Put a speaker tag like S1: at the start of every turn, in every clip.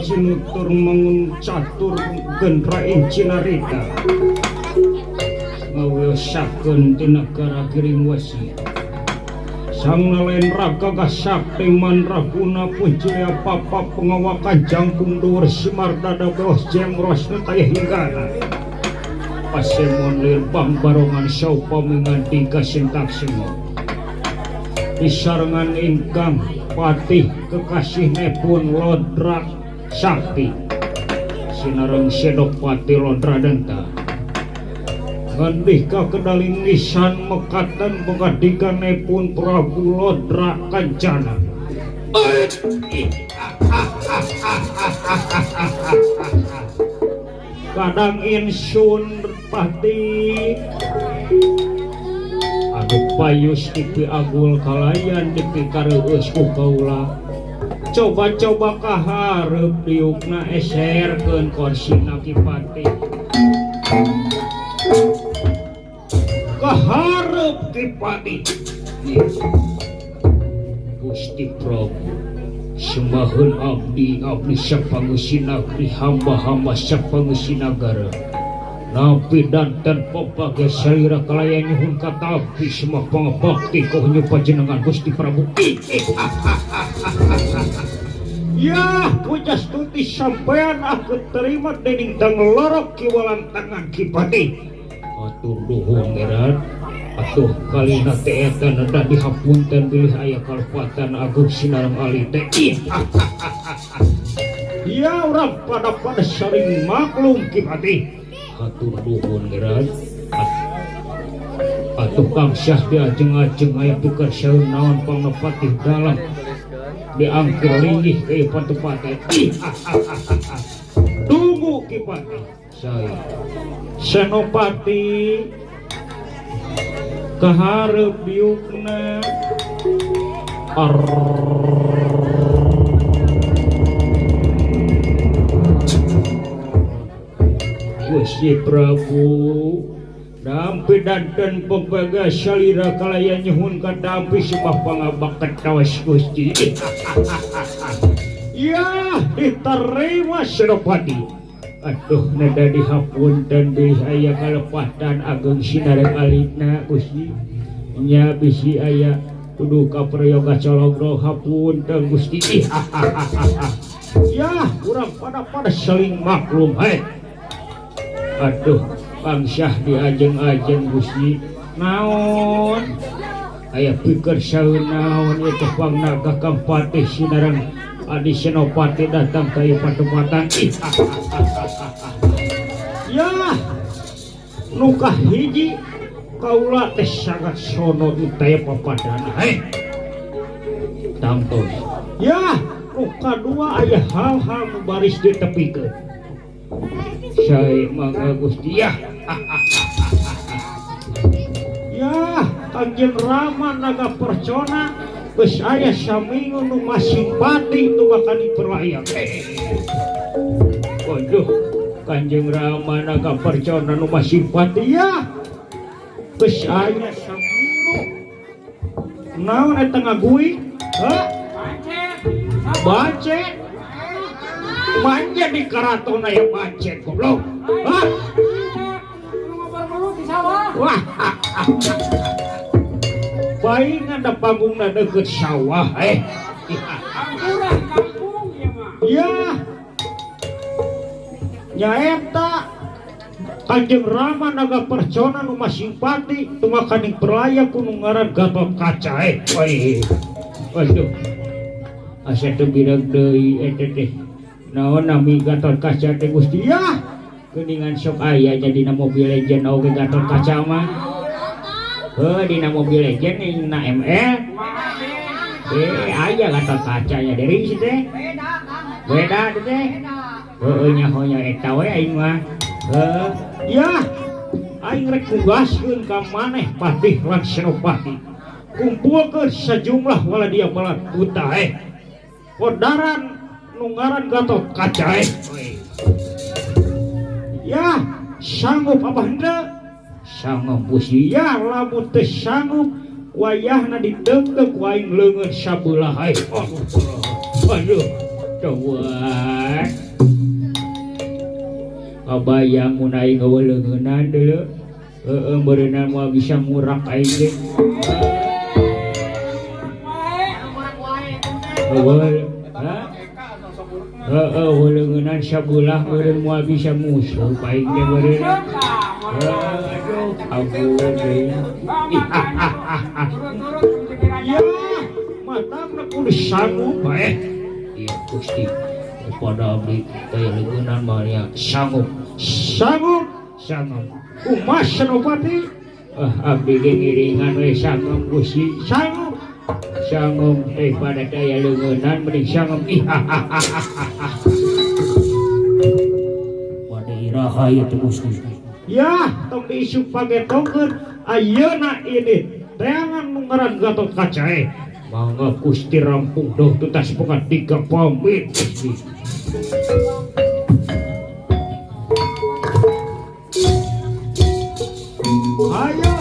S1: Cinutur mangun catur gendraing cinarita ngawiyosakeun ti nagara Giring Wesi sang nalain raga kasakti mandraguna puncilya papa pengawakan jangkung dhuwur Semar dada beos jengros nu tayeh hinggana pasemon lir bang barongan saupa minganti kasintaksimo disarengan ingkang patih kekasih nepun Lodrak Sakti Sinareng Senopati Lodradenta ngendih ka kedaling nisan mekatan pengadikanipun Prabu Lodra Kancana. Kadang insun pati aduh payus tipi agul kalayan tipi kareueus ku kaula coba-coba kaharep diukna eserkeun korsina Kipati kaharep Kipati Gusti Prabu sembahun abdi sapangusi negeri hamba-hamba sapangusi nagara napi danten pepage salira kalayan nyuhun katapi semua pangabakti kaunya panjenengan Gusti Prabu. Ya puja stuti sampean aku terima dening tang lorok kiwalan tangan Kipati atur nuhun ngeran atuh kalina teh eta nada dihapunten bilih aya kalepatan Agung Sinareng Ali teh. Ya urang pada saling maklum Kipati atur nuhun ngeran atuh Kang Syah diajeng-ajeng aya pikeun saeun naon pangnepati dalam diangkir linggih ke patupate. Tunggu Kipati saya Senopati kaharep biukna Gusti Prabu dampi danten pembaga salira kalaya nyuhun ka dampi sembah pangabak ketawas Gusti. Ya diterima Senopati aduh nada dihapunten bilih aya kalepatan Agung Sinareng Alina Gusti nya bisi aya kudu kaprayoga cologro hapunten Gusti. Ya urang pada saling maklum aduh Kang Syah diajeng-ajeng Gusti naon aya pikir saeun naon itu pangnaga Kang Patih Sinareng Adi Senopati datang ke patupatan. Ya nukah hiji kaula teh sangat sono utaya papadana tangtos. Ya nuka dua aya hal-hal nu baris ditepikeun saya mangga Gusti ya. Ya Kanjeng Rama Naga Percona geus aya saminggu nu masipati tu bakal diperlayang. Waduh Kanjeng Rama Naga Percona nu masipati ya geus aya saminggu naon eta ngaguing bacet manja di karaton aya bacet goblok. Wah baik ada panggungna deket sawah ya nyaeta Kanjeng Rama Naga Percona nu masipati tu makaning peraya kudu ngaran Gatot Kaca waduh asa teu birag deui eta teh naon nami Gatot Kaca teh Gusti ya geuningan sok aya jadina Mobile Legend oge Gatot Kaca mah dina Mobile Legend na ML aya Gatot Kaca nya dari situ teh beda teh nyaho eta we aing mah ya aing rek tugaskeun ka maneh Patih lan Senopati kumpulkeun sejumlah waladia balat buta kodaran nu ngaran Gatot Kaca ya sanggup apa henteu sanggup Gusti ya lamun teu sanggup wayahna didegdeg ku aing leungeun sabelah aduh teueuh kabayang mun aing ngeuleungeunnan deuleu beureunan moal bisa ngurak aing ge leungeunnan sabelah meureun moal bisa musuh aing ge beureunan aduh ampun deui ya matangna kudu sanggup iya Gusti pada abdi kaya leungeunnan mah nya sanggup kumaha Senopati abdi ge ngiringan we sanggup Gusti sanggup pada daya leungeunnan mending sanggup pada iraha ieu teh Gusti ya tong diisuk pagetokeun ayeuna ini teangan nu ngaran Gatot Kaca mangga Gusti rampung doh tutas boga 3 pamit Gusti ayo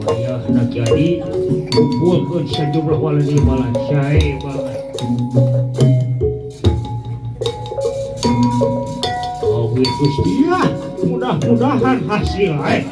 S1: wayah nak jadi kumpulkeun sajumlah waladi balan sae banget awit Gusti ya mudah-mudahan hasil sae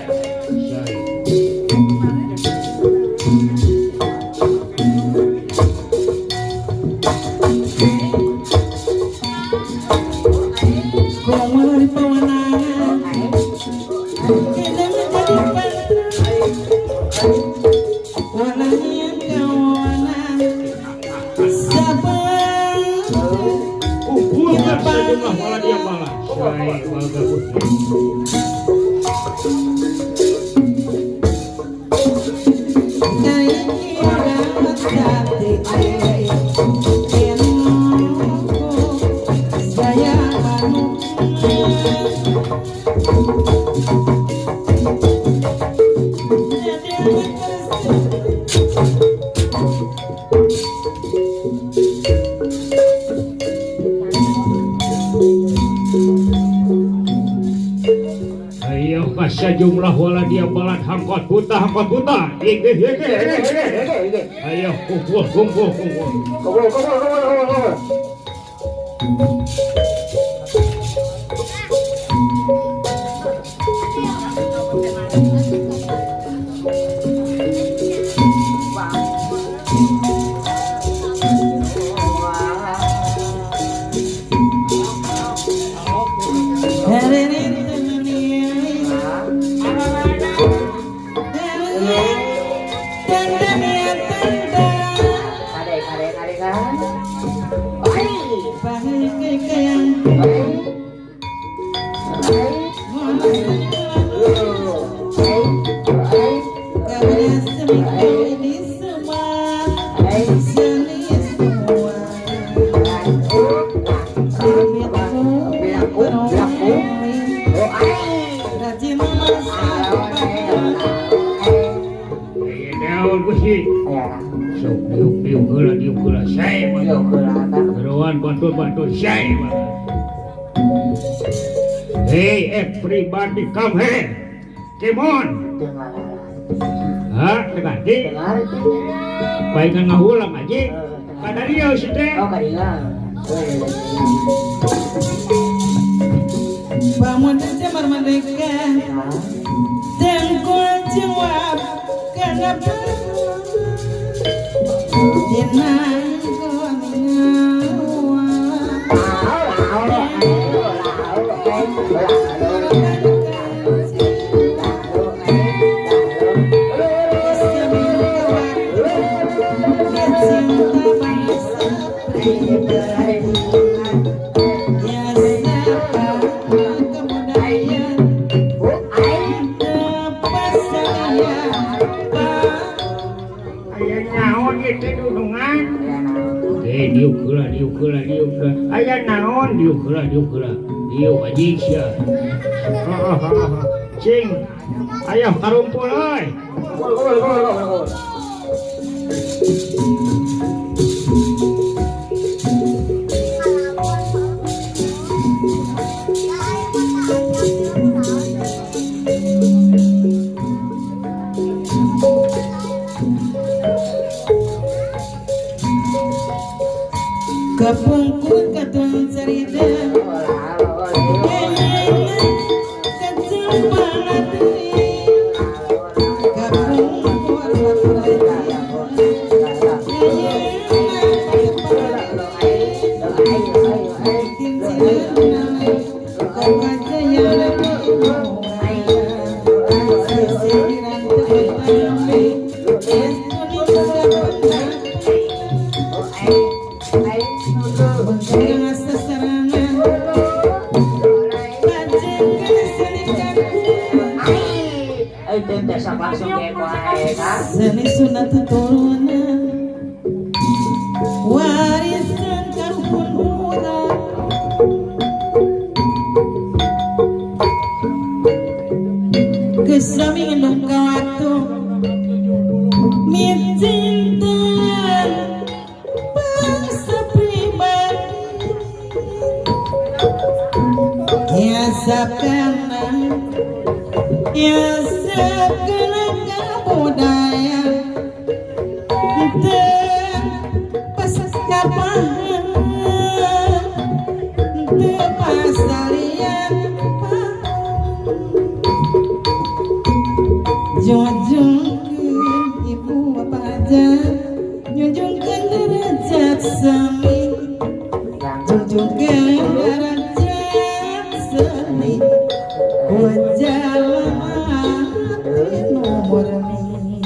S1: jumlah waladi balat hangkot buta ayo kumpul Hey everybody come here. Come on. Tegati. Baikkan ngahulang aja. Kadarieu si teh. Oh kadina. Pamun jamar merdeka. Tengkul jawab kenapa? Jenang aya naon diuk aji sia cing aya karumpul euy kapungkur katung cerita
S2: Seni sunat turunan warisan karupun urang kesami ngendong kawatu micintan bangsa pribadi ya sabkana budaya pasaskapahan pasalian junjungkeun ibu bapak aja junjungkeun derajat sami junjungkeun derajat sami wajalan murni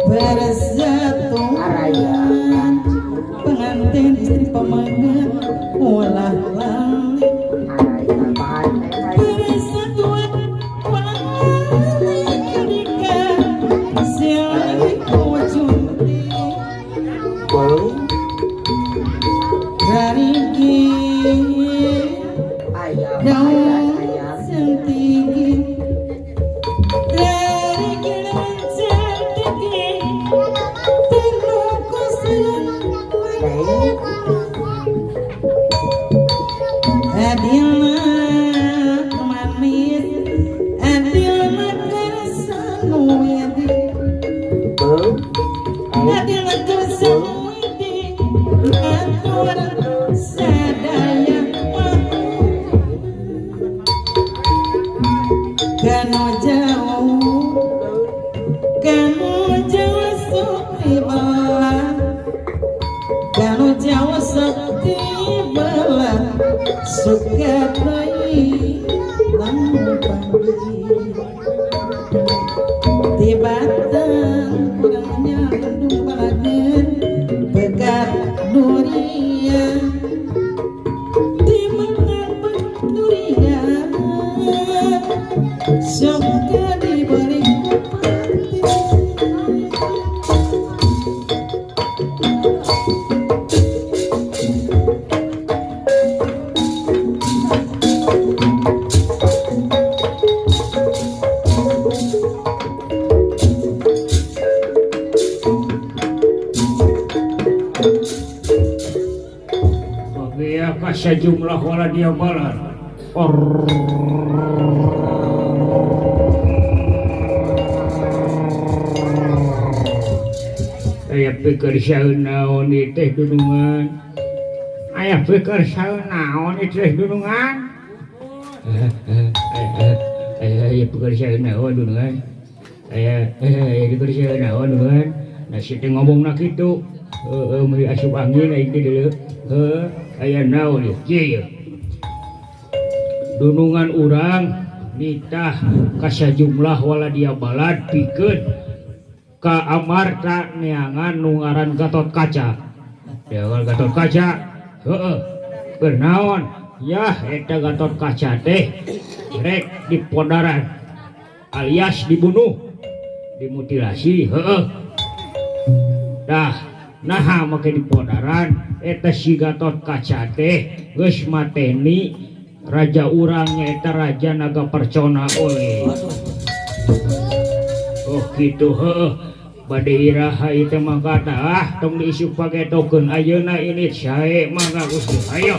S2: bersatuan pengantin istri pemagang olah langit bersatuan olah langit ketika siang wujudi dari daun sentinggi suka bayi lampang tibatan kurangnya mendung paladen begat dunia timatan dunia suka dibalik
S1: sejumlah wala dia balan ayah pikir saeun naon ieu teh dunungan ayah pikir saeun naon ieu teh dunungan ayah pikir saeun naon dunungan ayah pikir saeun naon dunungan nasi teh ngomongna kitu meuli asup angin aing teh deuleu aya naon ieu dunungan urang nitah ka sajumlah waladia balad pikeun ka amarta neangan nu ngaran Gatot Kaca. Dewa Gatot Kaca heueuh keur naon yah eta Gatot Kaca teh rek dipodaran alias dibunuh dimutilasi heueuh dah naha make dipodaran eta si Gatot Kaca teh geus mateni raja urang nyaeta Raja Naga Percona oleh oh kitu heueuh bade iraha ieu mah kata tong diisuk pake tokeun ayeuna ini sae mangga Gusti ayo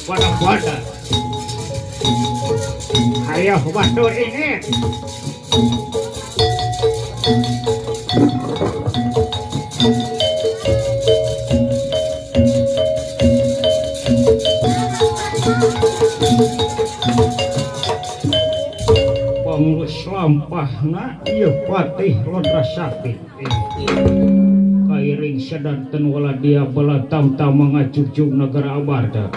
S1: pada ayo batur ini pengurus lampahna ieu Patih Lodra Sakti kairing sedanten waladia bala tamtam mangacucug negara Abarda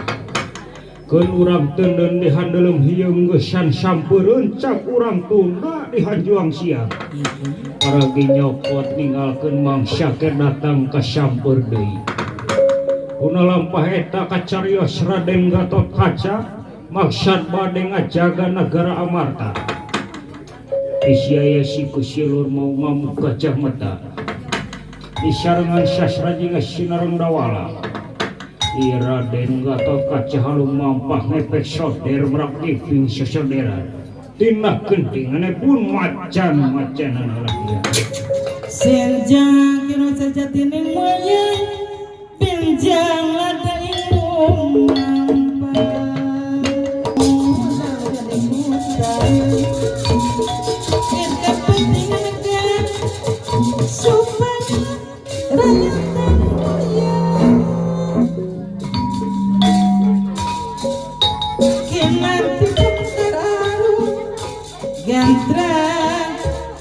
S1: keun urang teu di handelem hiyeung geusan sampeureun cak urang tunda di hanjuang siang paragi nyokot ninggalkeun mangsa keur datang ka sampeur deui una lampah eta kacarios Raden Gatot Kaca maksad bade ngajaga negara Amarta Isiaya si kusilur mau ngamuk gajah mata isarengan sasra jeung sinareng dawala Raden Gatotkaca halung mampah ngepek soder merak iping sesoderan tina kentingannya pun macan-macanan rakyat
S2: senjang kino sejati ning moyang benjang ada ilmu Gantra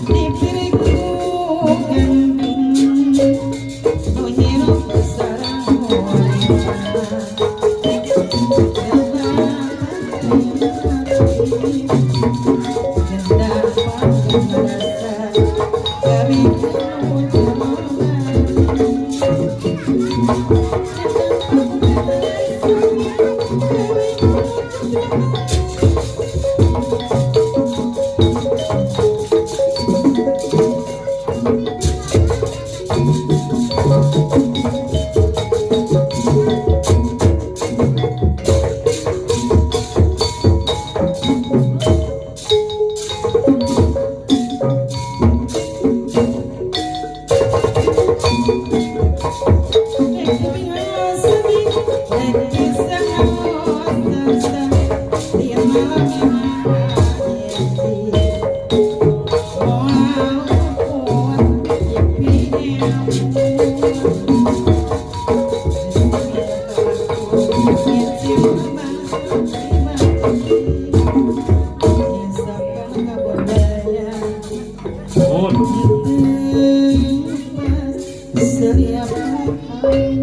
S2: dipiriku ganding Nohiro sarang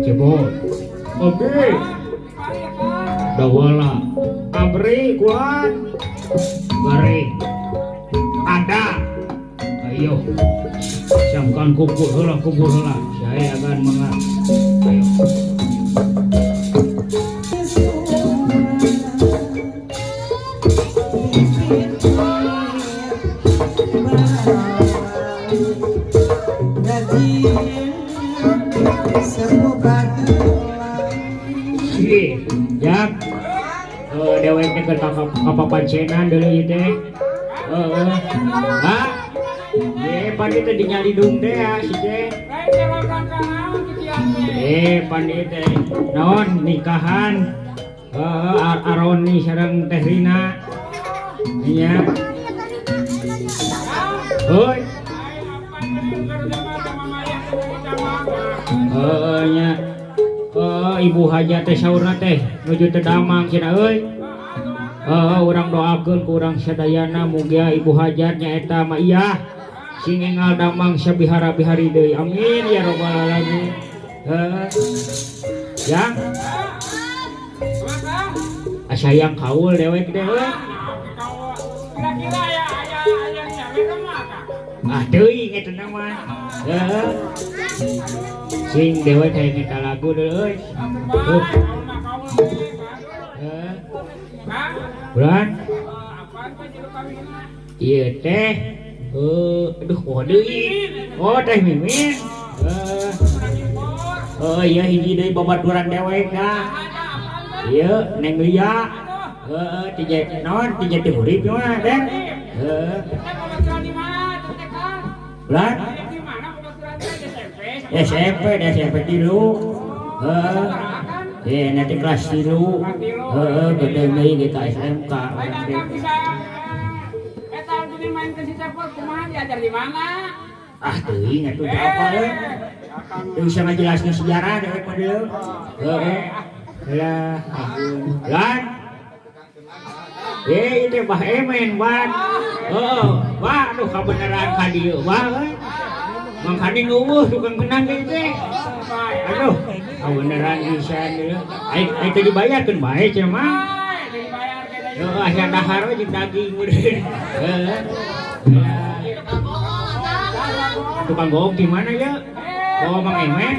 S1: Cebol oke dawala abri kuat garing ada ayo siapkan kubur heula saya akan mengat ayo jak deweknya ke kapapancenan dulu itu pandit teh dinyalidung teh ya si teh pandit teh naon nikahan Aroni sareng Teh Rina iya hoi nya ibu hajat teh saurna teh nuju teh damang cenah euy urang doakeun ku urang sadayana mugia ibu hajatnya eta mah iya sing enggal damang sabihara-bihari deui amin ya rabbal alamin yang sayang kaul dewek deh euy kira-kira aya teuing eta mah sing dewek kayak ngeta lagu deh euy bulan iya teh aduh oh deui oh teh mimin oh iya hiji deui babaturan dewek nah iya neng Lia tiga non tiga timurip gimana deh bulan SMP dulu nanti kelas dulu gede nih kita SMK tuh ingat tuh apa ya bisa ngejelasin sejarah dari model ya lan itu bah emen ban waduh kebenaran kadieu banget Mang Hadi nuwuh tukang kenang ge teh. Aduh, beneran bisa dulu. Ai teh dibayarkeun bae cenah mah. Heeh, aya dahar we jeung daging meureun. Heeh. Tukang bohong gimana ya? Bawa Mang Emen.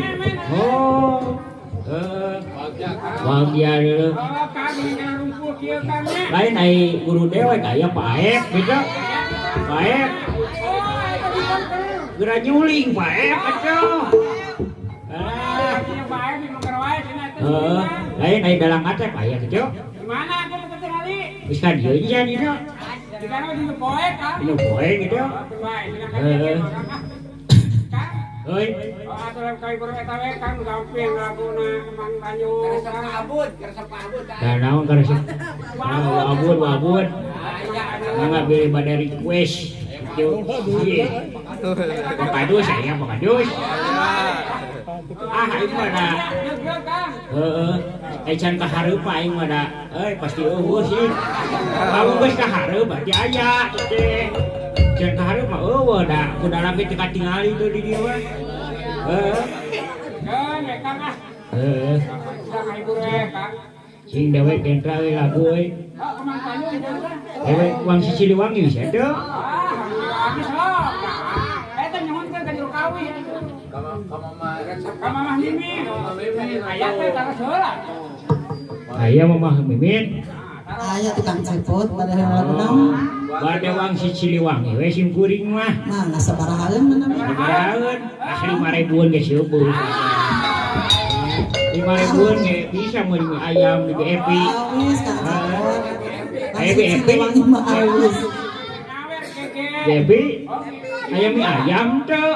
S1: Oh. Bahagia dulu. Lain ai guru dewek aya Pak Aep gitu. Pak Aep Geura nyuling bae atuh.
S3: Punya bae di nuker wae cenah teh.
S1: Lain ai dalang atep aya kitu.
S3: Di mana atuh teh tingali?
S1: Geus ka dieu nya dina.
S3: Di kana di poe ka?
S1: Dina poe gitu.
S3: Bae cenah kan. Kang.
S1: Heuy.
S3: Atuh kali buru eta we Kang gampil laguna Mang Banyu.
S1: Da naon karesep? Wabud. Mangga beli bade request. Pakadus saya pakadus. Aing mah da. Can kahareup aing mah da. Pasti eueuh sih. Kamu geus kahareup berarti aya teh. Can kahareup mah eueuh da. Kudu lambe teu katingali tuh di dieu mah.
S3: Kan ya Kang ah. Sang ibu we Kang.
S1: Sing dewek kentra we lagu we.
S3: Mang Banyu cenah.
S1: Dewek Wang Siciliwangi bisa teu.
S3: Habis loh. Eta nyuhun kan ka jero kawi. Ka Mamah Mimin. Aya teh taras heula.
S1: Aya Mamah Mimin.
S2: Aya tukang cepot pada lagu naon.
S1: Bade Wang Siciliwangi we sim kuring mah.
S2: Nah, sabarahaeun mana?
S1: Sabarahaeun. Asli 5.000-an ge seueuh. 5.000-an ge bisa meuli ayam di Epi.
S2: Awis kan.
S1: Epi.
S2: Wangi mah awis.
S1: Epi. Ayam mie ayam teu.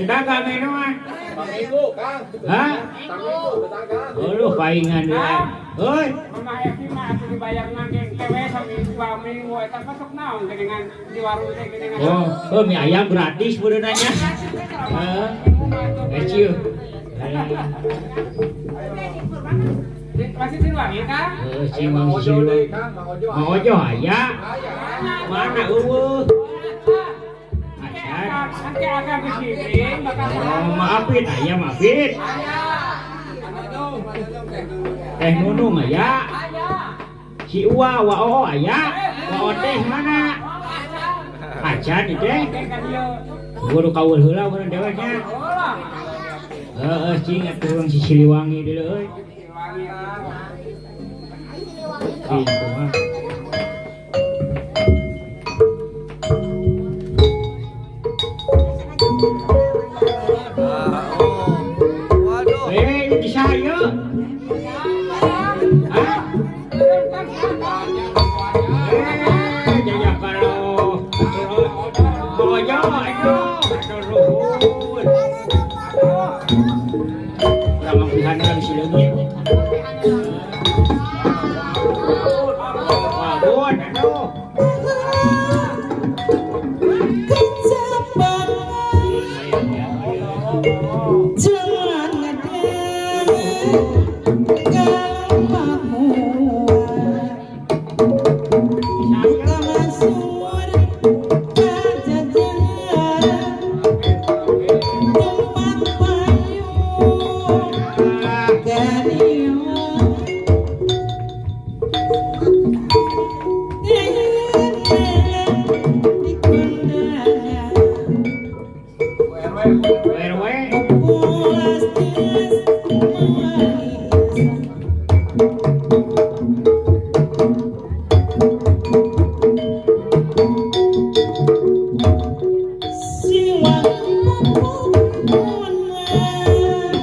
S1: Dagang ini mah.
S3: Minggu Kang.
S1: Hah? Aduh paingan dia. Heuy.
S3: Mamah Epi mah atuh dibayar nangge kewe saminggu 2 minggu eta masuk naon geningan di warung teh geningan.
S1: Oh, mie ayam gratis beunanya. Cieu.
S3: Masih Siliwangi Kang?
S1: Cing Mang Siciliwangi. Mang Ojo aya. Mana eueuh?
S3: Nanti akan disiring bakal
S1: Maafin aya maafin. Teh Nunung aya. Si Uwa Wao aya. Wao teh mana? Acan itu teh. Guru kaul heula mun deweknya. Cing atuh Wang Siciliwangi deuleu euy. Gitu mah. Di saya. Hah? Jaya kalau Ojo itu ruhun. Orang pilihan dari silengnya. Wabun, aduh.
S2: Jangan kalau kamu buka masuk pajajaran tempat payung gadion di kondangan
S1: RW.
S2: pulas tias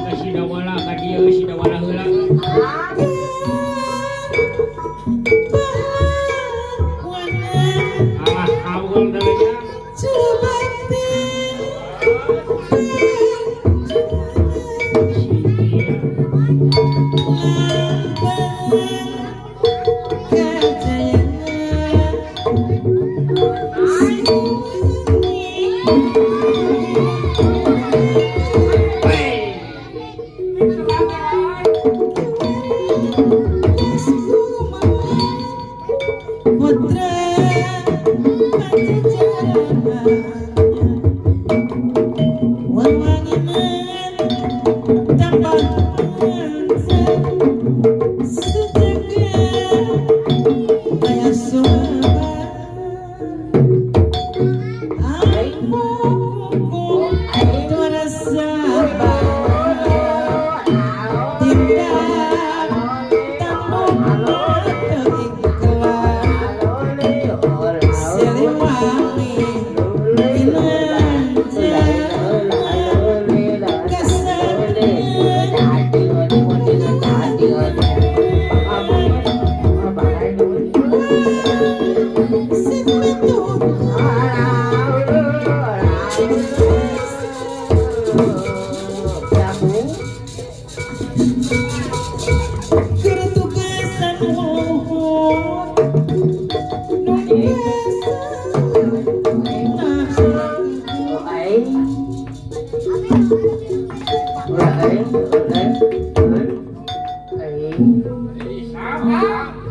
S1: Kasih dawala ka dieu si dawala heula. Alah kaul deuleunya.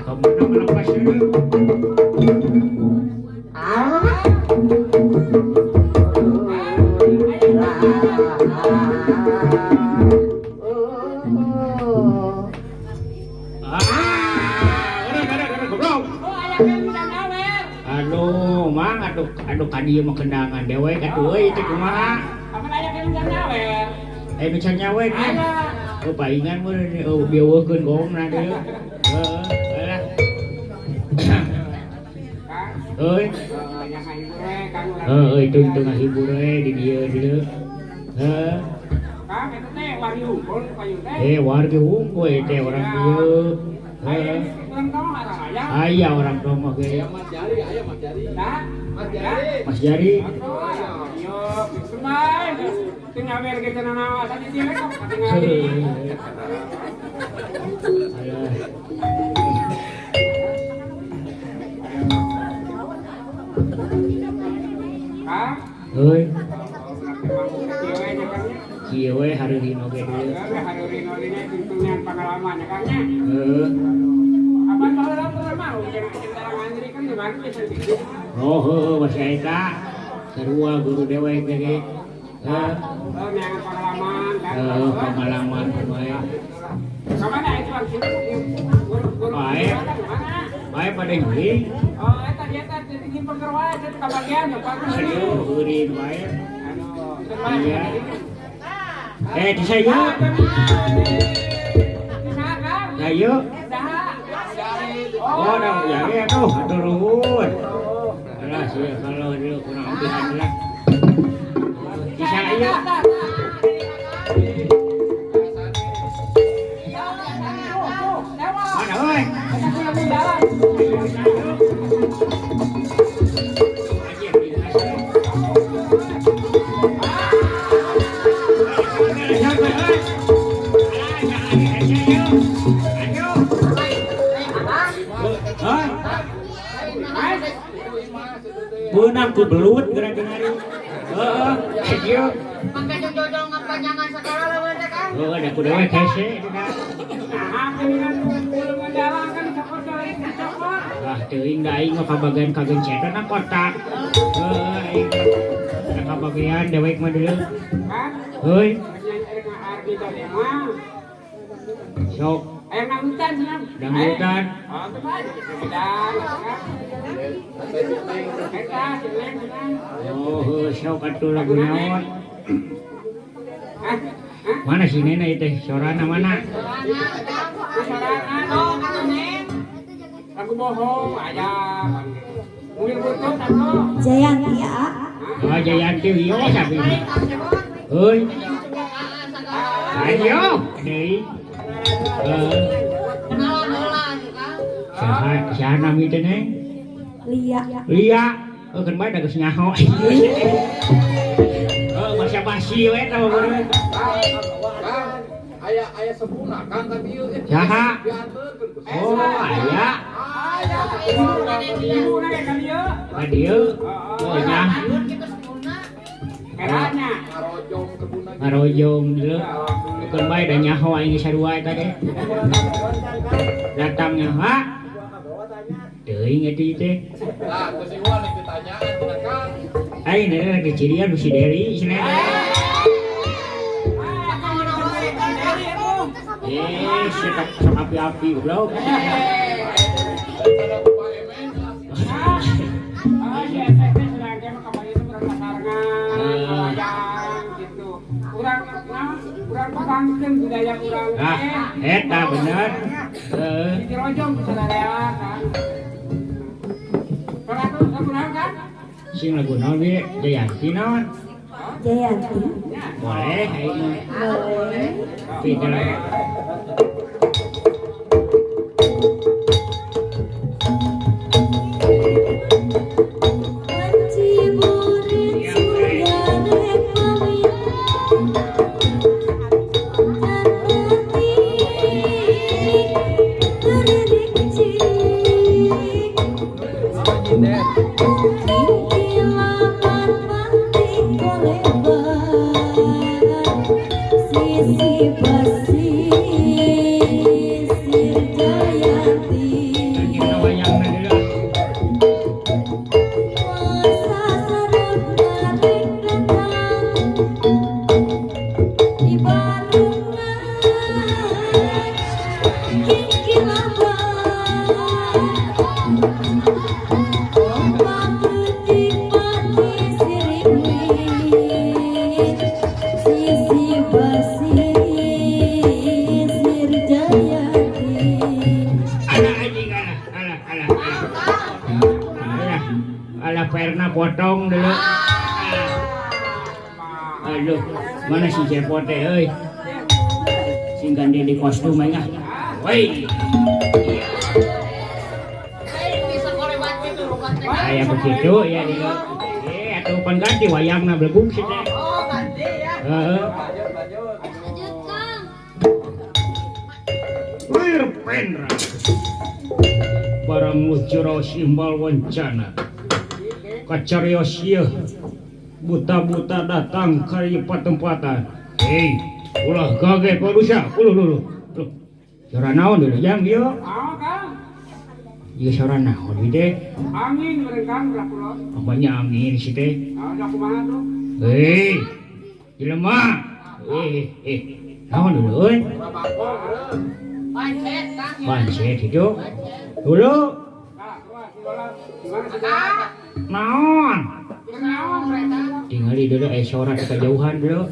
S1: kemana melepas ya? Aduh, mang, aduh kadieu mah kendangan dewek atuh euy teh kumaha?
S3: Apa aya ke nu nyawer?
S1: Nu can nyawe nya. Oh paingan meureun bieuwekeun gongna deui. Heeh, euy.
S3: Yang ngahibur we Kang.
S1: Euy teu ngahibur we di dieu. Heeh.
S3: Kang eta teh wari unggul payu teh.
S1: Warga unggul teh orang dieu. Heeh.
S3: Urang tong arah aya.
S1: Aya orang tua mah ge.
S3: Mas Jari aya Mas Jari. Nah,
S1: Mas Jari.
S3: Yo, kumai. Teu nyawer ge cenah nawa tadi dia kok katingali.
S1: Alah.
S3: Kang,
S1: Euy,
S3: cewek nya Kang.
S1: kieu we hareureun oge deui.
S3: Hari rino ini tuntunan pengalaman ya Kang nya.
S1: Heeh.
S3: Apa baheula pernah mau jeung cara ngandri kan di mana bisa dikit.
S1: Oh, heuh masih eta. Sarua guru dewek ge. Heeh.
S3: Oh, yang pengalaman kan.
S1: Pengalaman bae.
S3: Kamana itu Bang? Guru
S1: Bae.
S3: mana?
S1: Bae pada heuing.
S3: Oh, eta dia teh jadi kiper kerwa jadi kabagian ya Pak.
S1: Aduh, heureun bae.
S3: Anu,
S1: Iya. Di saya. Ayo. Oh, dah ya tuh, aduh luhur. Alah sih kalau dia kurang ambihan lah. Di saya. Mana oi? Beunang ku belut gara-gara. Heeh, kieu.
S2: Mangga jodoh ngapanjangan sakala lawan teh Kang.
S1: Oh, ada ku dewe kese. Ah, teuing da aing mah kabagian kagencetan na kotak. Heuh, aing. Da kabagian dewek mah deuleu. Heuy, sok
S3: Dangdutan senang.
S1: dangdutan.
S3: Oh, teman. Eta senang senang.
S1: Oh, heuh, sok atuh lagu naon? Mana si Nena teh? Sorana mana?
S3: Lagu bohong aja. Mungkin butut atau
S2: Jayanti ya.
S1: Oh, Jayanti yo sabi. Heuy, ayo deui. Saha nami teh Neng?
S2: Lia.
S1: Lia, kan bae da geus nyaho. Masa basi we tah bener.
S4: Aya sepuna Kang ka dieu
S1: Saha? Oh, aya.
S3: ibu nanya kali ya.
S1: Ka dieu. Oh, nya.
S3: Merahnya.
S4: ngarojong kebuna
S1: Ngarojong deuleu. Kan bae da nyaho aing sarua eta teh. Datangnya, ha? Teuing eta teh.
S4: lah geus iwan ditanyaan cenah Kang
S1: Aing lagi cirian si Deri cenah. Sok api-api goblok.
S4: ada Bapak Emen
S3: Oh iya, saya sedang kayak kapan itu berpasangan, gitu. Kurang pangkeun budaya kurang.
S1: Eta bener.
S3: Di rojong saudara kan. Kalau aku kurang kan?
S1: Sing lagu naon we? Jayanti naon?
S2: Jayanti.
S1: Boleh aing.
S2: Boleh.
S1: Pinter.
S2: Panci burin surga rek pamit. Hati teririk cik. Kikilapan panting kolebar. Sisi basi
S1: Ya. Ala Perna potong dulu. Aduh, mana si Cepote euy? Sing ganti di kostum aing ah. Woi. Aya begitu ya dulu. Atuh pengganti wayangna blegug sih teh. Heeh. Wir Pendra. Barang lucura simbal wancana. Kacarios ieu buta-buta datang ke tempatan. Hei, ulah kaget manusia. Uluh. Cara naon dulu jam ieu?
S3: Kang.
S1: Ieu cara naon ieu teh?
S3: Angin merengkang belah kulon.
S1: Apanya angin sih teh?
S3: Ada kumaha tuh?
S1: Hei, jelema. Naon dulu euy? Pancet itu. Dulu.
S3: Gimana sih?
S1: Naon?
S3: Kenaon mereka?
S1: Tingali dulu suara ke kejauhan dulu.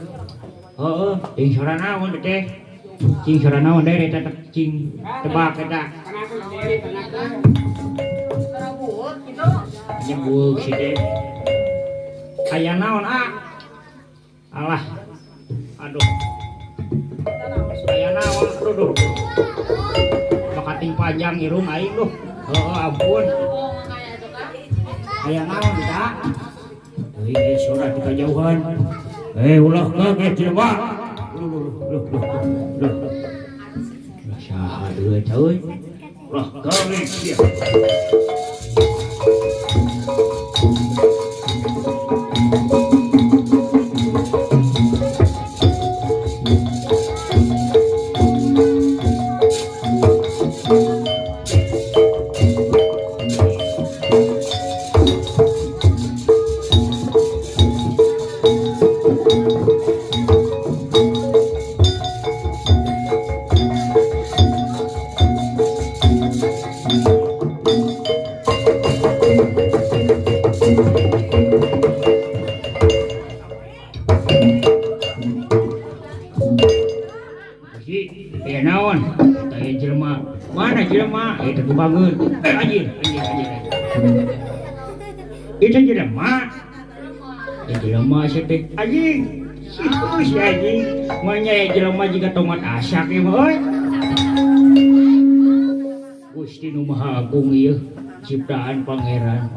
S1: Heeh, ting suara naon teh? Cing suara naon deh eta cing tebak eta.
S3: Kenapa sendiri kenapa?
S1: Nyebuk si teh. Aya naon ah? Alah. Aduh. Aya naon duh. Bakating panjang irung aing duh. Heeh, ampun. Aya naon kita? Euy, suara di kejauhan. Ulah kaget jelema. Loh. Saha deui eta euy? Ulah kaget sia. Ya naon? Tanya jelema. Mana jelema? Eta tubangeun. Anjir. Itu jelema. Jelema sih teh. Anjing. Si anjing. Manya jelema juga tomat asak ya mah euy. Gusti Nu Maha Agung ieu ciptaan pangeran.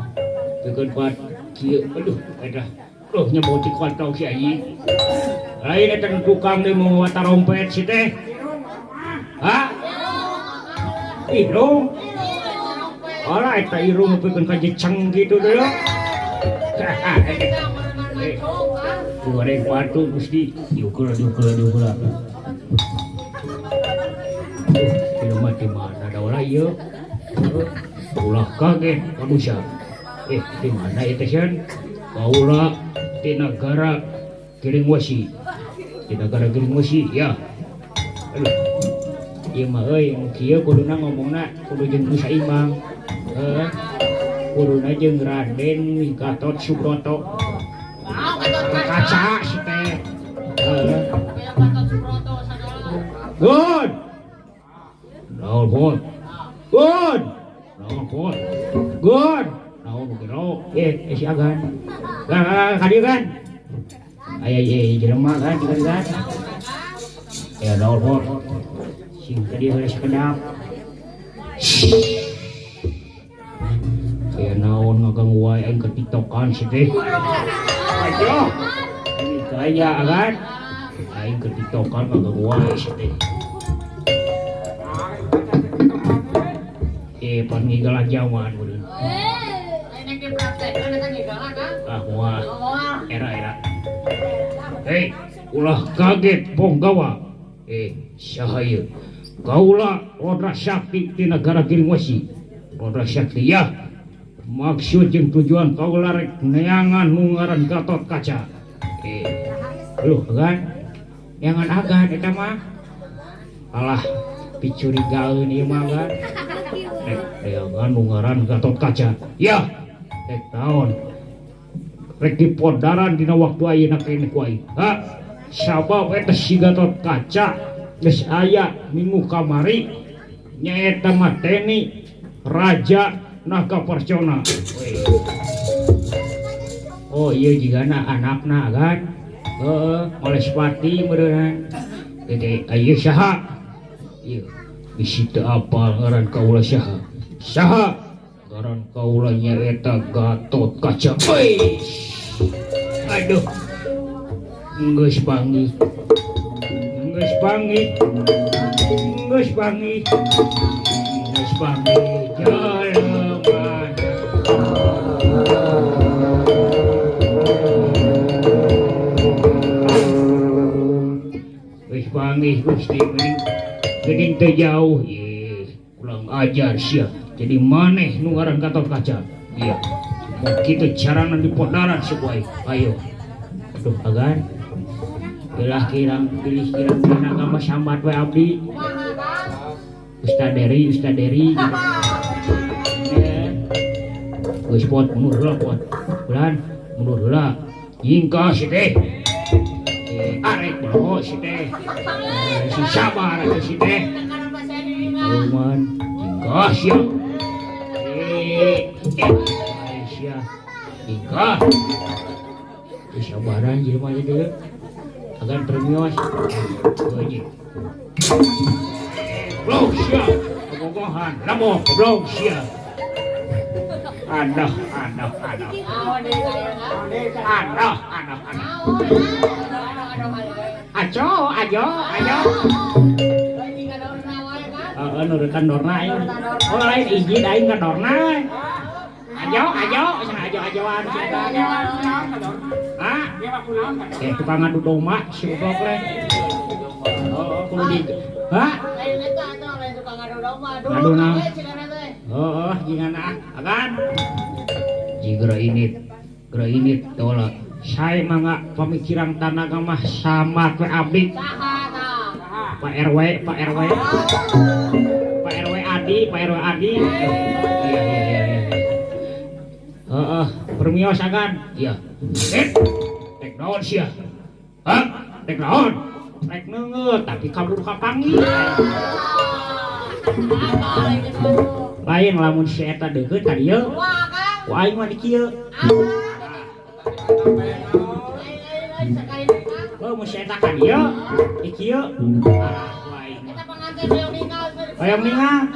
S1: Tekeun pat kieu. Aduh, eta. Nyebut di kontol si anjing. Lain eta tukang deui mau tarompet si teh. Hah? Irung? Alah, eta irung pikeun ka jeceng gitu dulu. Goreng batu Gusti, diukur. Film mati mana ada ulah ieu? Ulah kaget manusia. Di mana eta sen? Kaula di negara Giringwasi. Di negara Giringwasi, ya. Aduh. Ieu mah euy kieu kuduna ngomongna kudu jeung saimbang. Kuduna jeung Raden Gatot Subroto. Kaca si teh. Good. Naon bon. Good. Naon bon. Good. Naon bogero. Si Agan. Ka dieu kan. Aya jelema kan kan. Ya naon bon. Sing tadi harus kedap. Kayak naon ngagang wae aing ketiktokan sih teh. Ayo. Ini kaya kan? Aing ketiktokan ngagang wae sih teh. Pangigalan jaman meureun.
S5: Aing dipraktekkeun eta ngigalan kan?
S1: Wah. Era. Hei, ulah kaget Bonggawa. Saha ieu? Kaula Rodra Sakti di negara Giringwasi. Rodra Sakti ya. Maksud jeung tujuan kaula rek neangan nu ngaran Gatot Kaca. Aduh kan? Neangan agan eta mah. Alah picurigaeun ieu mah kan. Neangan nu ngaran Gatot Kaca. Ya. Taon. Rek dipodaran dina waktu ayeuna kene ku aing. Sabab eta si Gatot Kaca geus aya minggu kamari nyaeta mateni raja naga percona. Oh iya juga anakna kan. Oleh sepati meureun. Jadi ayo saha? Iya. Bisi teu apal ngaran kaula saha. Saha? Ngaran kaula nyaeta Gatot Kaca. Aduh. Geus panggih. Geus panggih. Geus panggih. Geus panggih. Jaleman. Geus panggih Gusti geuning teu jauh. Kurang ajar sia. Jadi maneh nu ngaran Gatot Kaca. Iya. Mau kitu carana di podaran sebuai. Ayo. Aduh agan. Belah kirang pilih kirang agama sambat we abdi. Ustad Deri. Geus pot mundur heula pot. Bulan mundur heula. Yingka si teh. Arek bolo si teh. Si sabar atuh si teh. Aman. Yingka sia. Aisyah. Yingka. Sabaran jelema ieu teh. Agan premios. Goji. Blok sia. Gogohan. Lamo blok sia. Aduh. Ajo. Nurutan dorna aing. Oh lain izin aing ka dorna. Ajo, ajoan siapa? Hah? Tukang adu domba si goblok le. Oh, kudu di. Hah?
S5: Lain eta atuh lain tukang adu domba.
S1: Adu na.
S5: Cenah teh.
S1: Oh, jingana agan. Grainit tola. Saya mangga pamikiran tanaga mah sama ke abdi.
S5: Saha tah?
S1: Pak RW Adi. Iya. Permios agan. Iya. Tek naon sia? Hah? Tek naon? Tek neungeut tapi kabur ka panggil. Lain lamun si eta deukeut ka dieu.
S5: Wah, Kang.
S1: Ku aing mah di kieu.
S5: Lain sakali Kang.
S1: Oh, mun si eta ka dieu di kieu. Ku aing mah.
S5: Kita pengantin hoyong ninggal.
S1: Hoyong ningal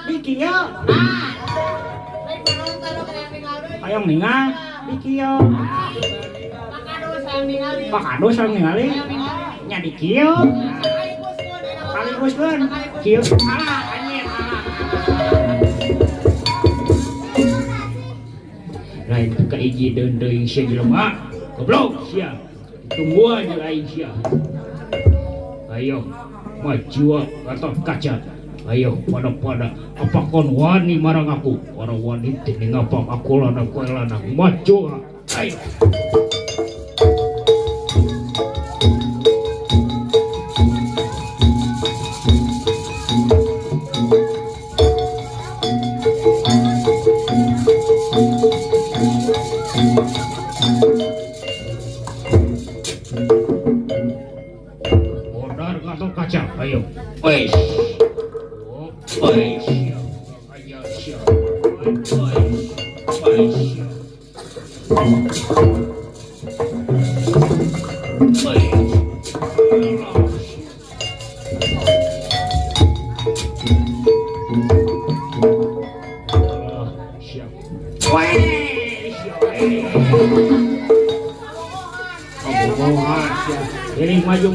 S1: di kieu.
S5: Lain penonton lo kaya ninggal deui.
S1: Hoyong ningal di kieu.
S5: Pakadus hoyong ningali.
S1: Nya di kieu. Kalikuskeun. Kieu. Alah anjir. Lain ka iji deun teuing sia jelema. Goblok sia. Tunggu aja aing sia. Ayo maju Gatot Kaca. Ayo pada apa kon wani marang aku. Para wani teuing apa aku lanang koe lanang maju. Ayo. Modar Gatot Kaca, ayo. Wes. Wes. Ayo siap. Wes. Ini maju.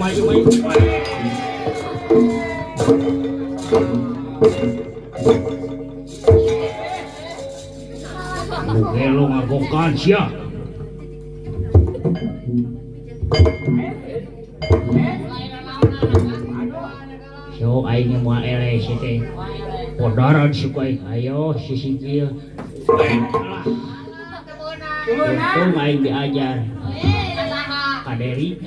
S1: Lu ngagokan sia. So aing moal ele si teh. Podaran sukai. Ayo sisi kieu. Untung aing diajar. Ka Deri.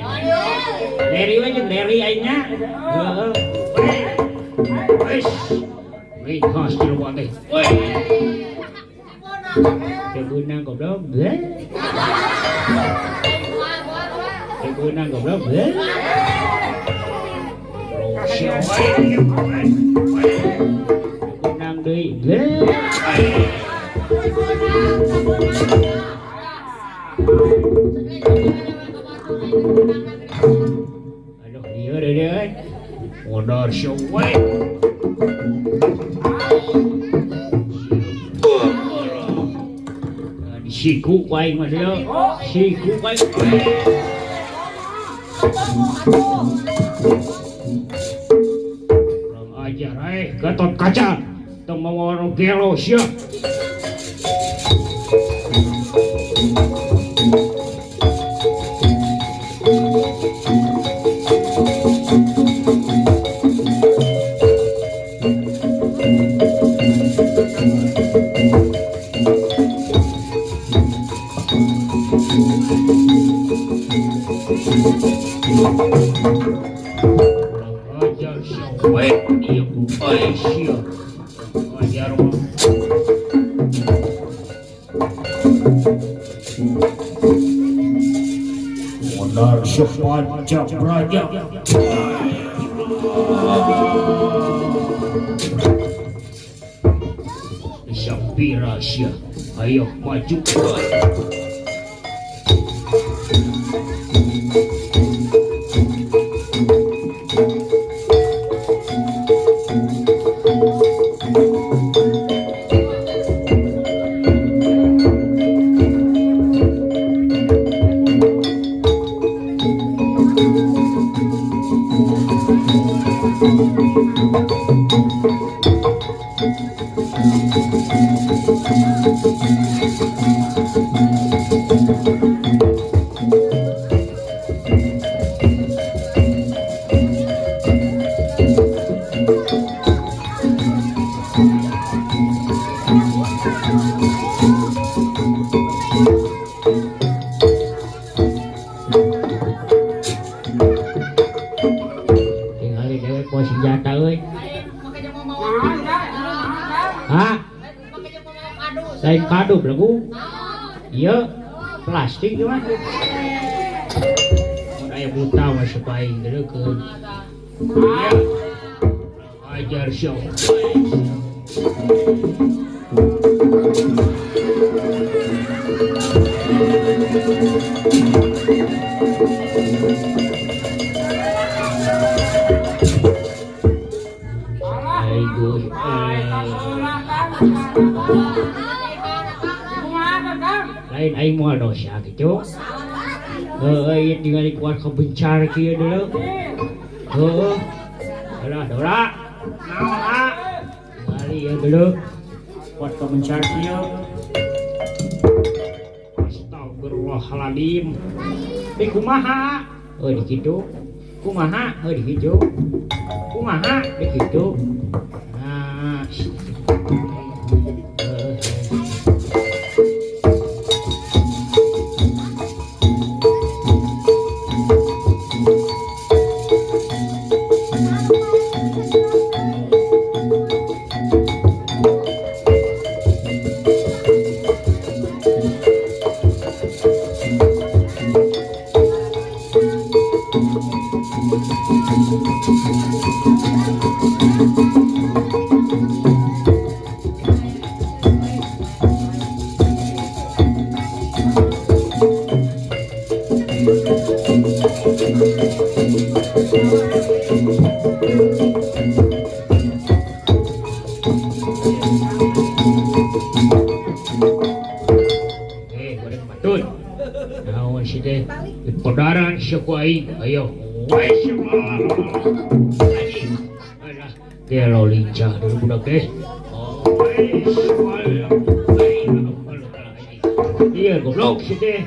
S1: Deri we jeung Deri aingnya. Heeh. Wes. Wih, hasil buat teh. Weh. Kegunang goblok. Kegunang goblok. Kegunang deui. Aduh, iya deh. Modal syawai. Siku baik mah dia. Siku baik. Kurang ajar Gatot Kaca. Tong mawa gelo sia. Ajar syawai dia baik sia. Ajar modal sepanjang raja. Sapira sia. Ayo maju. Senjata euy. Hah? Lain kado belagu. Iya, plastik gimana? Aya buta mah sepaing deukeun. Iya. Ajar syau. Lain aing moal dosa gitu. Heueuy tinggal kuat kebencar kieu deuleu. Heueuh. Alah, Dora. Naon, Kali ya deuleu. Kuat kebencar kieu. Astagfirullahaladzim. Di kumaha? Di kitu. Kumaha? Di kitu. Kumaha? Di kitu. Nah. Podaran syukuai ayo gelo lincah dulu budak deh. Iya goblok sih deh.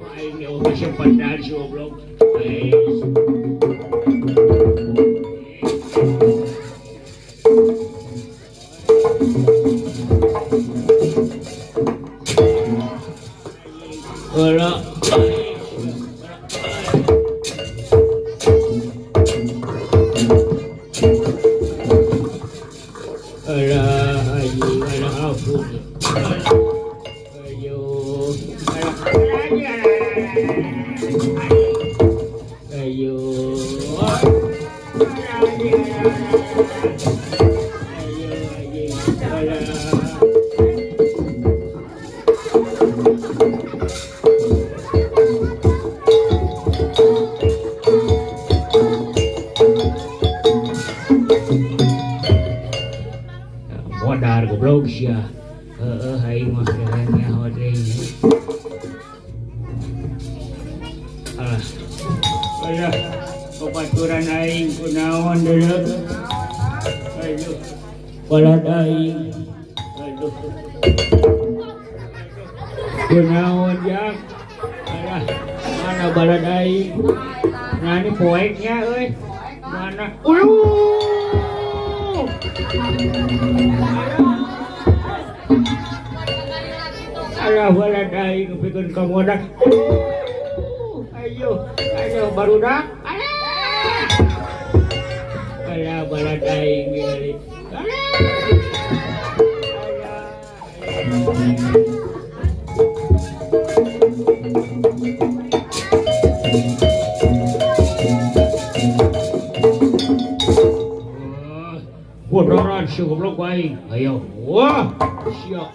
S1: Ayo masih pandai sih goblok. Olah. Ayo. Modar goblok sia. Aing mah kerennya hodeng. Alah, kebaturan aing kunaon deuleu. Aduh. Balad aing. Aduh. Kunaon jak? Alah, mana balad aing? Nah ini poeknya euy. Mana? Alah balad aing pikeun ka modal. Ayo barudak. Alah balad aing geuli. Bodoran si goblok aing. Ayo. Wah, siap.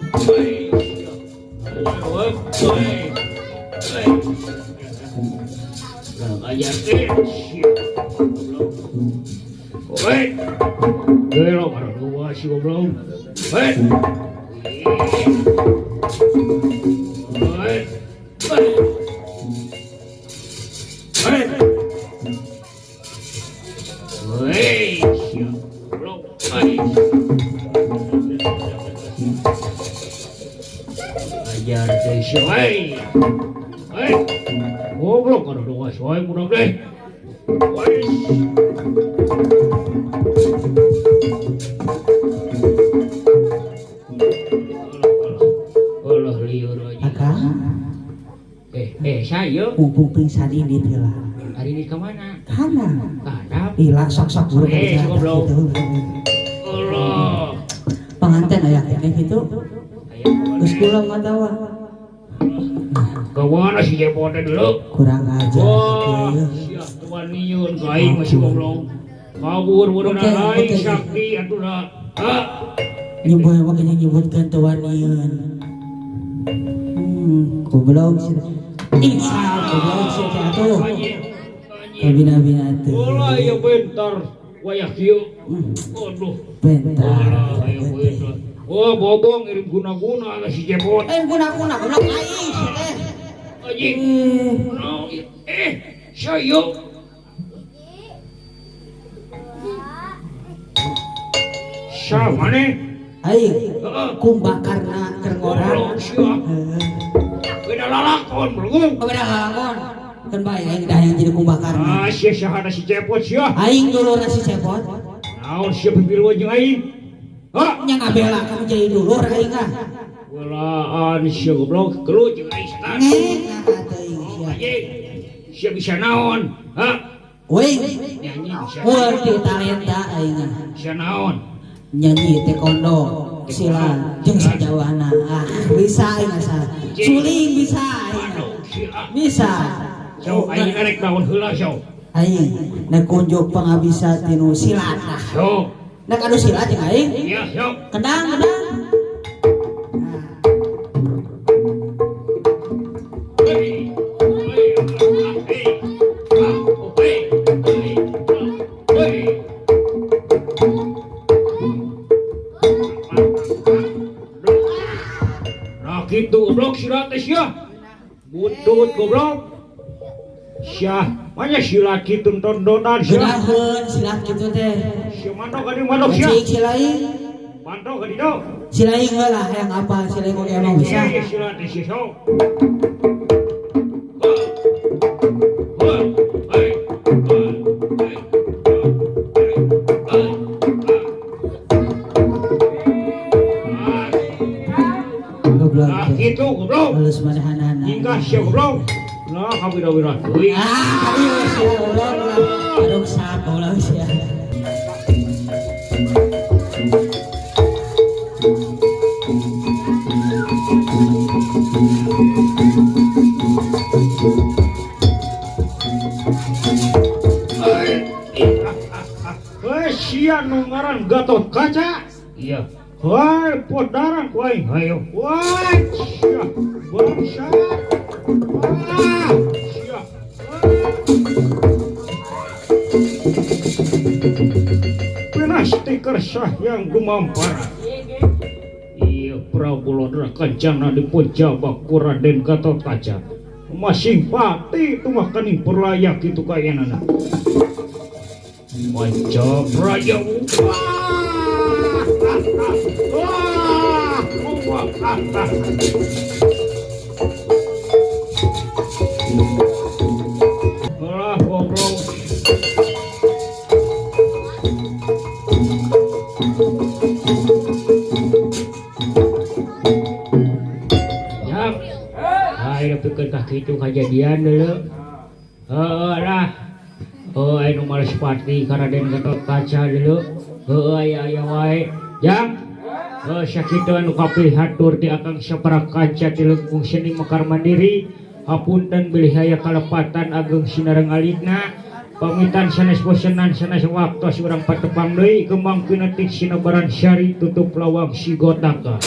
S1: Ajar siap. Wait. Gelo para dua si goblok. Wait. Wait. Wait. Wait. Siap. Goblok. Ajar teh si wait. Wait. Goblok para dua si wait budak deh. Wait. Saya
S6: mumpung pingsan ini pila
S1: hari ini kemana?
S6: Kana
S1: Kadap
S6: pila sok-sok buru
S1: kerja
S6: gitu.
S1: Allah
S6: Pengantin aya kene gitu geus kula ngatawa
S1: kemana si Jepote dulu?
S6: kurang aja
S1: Wah
S6: kieu
S1: siap tuan niun kain masih goblok kabur budona lain sakti atuh
S6: nyebut makanya nyebutkan tuan ieu goblok sih insya goblok sih atuh kabina-bina teh
S1: ulah ya bentar wayah kieu aduh
S6: bentar
S1: ayo bentar oh bobong ngirim guna-guna si Jepot
S6: guna-guna goblok aing teh
S1: anjing saya sama nih
S6: aing kumbakarna keur ngorang
S1: beda lalakon belum
S6: beda lalakon kan bae aing dah yang jadi kumbakarna
S1: sia sahana si Cepot sia
S6: aing dulur si Cepot
S1: naon sia pipirwa jeung aing
S6: nya ngabela kamu jadi dulur aing ah
S1: walaan sia goblok keluh jeung aing setan
S6: teuing sia
S1: sia bisa naon
S6: weuing
S1: nyanyi bisa
S6: multi talenta aing ah
S1: bisa naon
S6: nyanyi taekwondo silat jeung sajawana bisa aing asa suling bisa aing bisa
S1: so aing arek naon heula so
S6: aing nek kunjuk pangabisa tinu silat lah
S1: so
S6: nek anu silat jeung aing
S1: iya so
S6: kendang
S1: gitu goblok silat teh sia butut goblok sia manya silat kitu tontonan sia
S6: geunaheun silat kitu teh
S1: sia mantok ka dieu mantok sia
S6: cik silaing
S1: mantok ka dieu
S6: silaing heula hayang apa silaing oge emang bisa
S1: iya silat teh sia so itu goblok
S6: halus manehana
S1: hingga sia goblok nah kabira-bira teuing
S6: iya sia goblok aduh sapo lah sia
S1: sia nu ngaran Gatot Kaca. Iya. Wah, podaran kuaing hayo. Wah, sia. Bangsa. Wah, sia. Penastikar sah yang gumampara. Iya, Prabu Lodra Kancana dipojabak ku Raden Gatot Kaca. Masih pati itu makanin perlayak itu kayanana. Majapahit. Alah goblok. Ya. Ayo pikir kaki itu kejadian dulu. Lah. Oh, anu males pati karena den Gatot Kaca dulu. Aya wae. Jang. Sakitu anu kapihatur ti Akang Saprak Kaca ti Lengkung Seni Mekar Mandiri. Hapunten bilih aya kalepatan ageng sinareng alitna. Pamitan sanes bosenan sanes waktos urang patepang deui kembang pinetik sinebaran syari tutup lawang si Gotaka.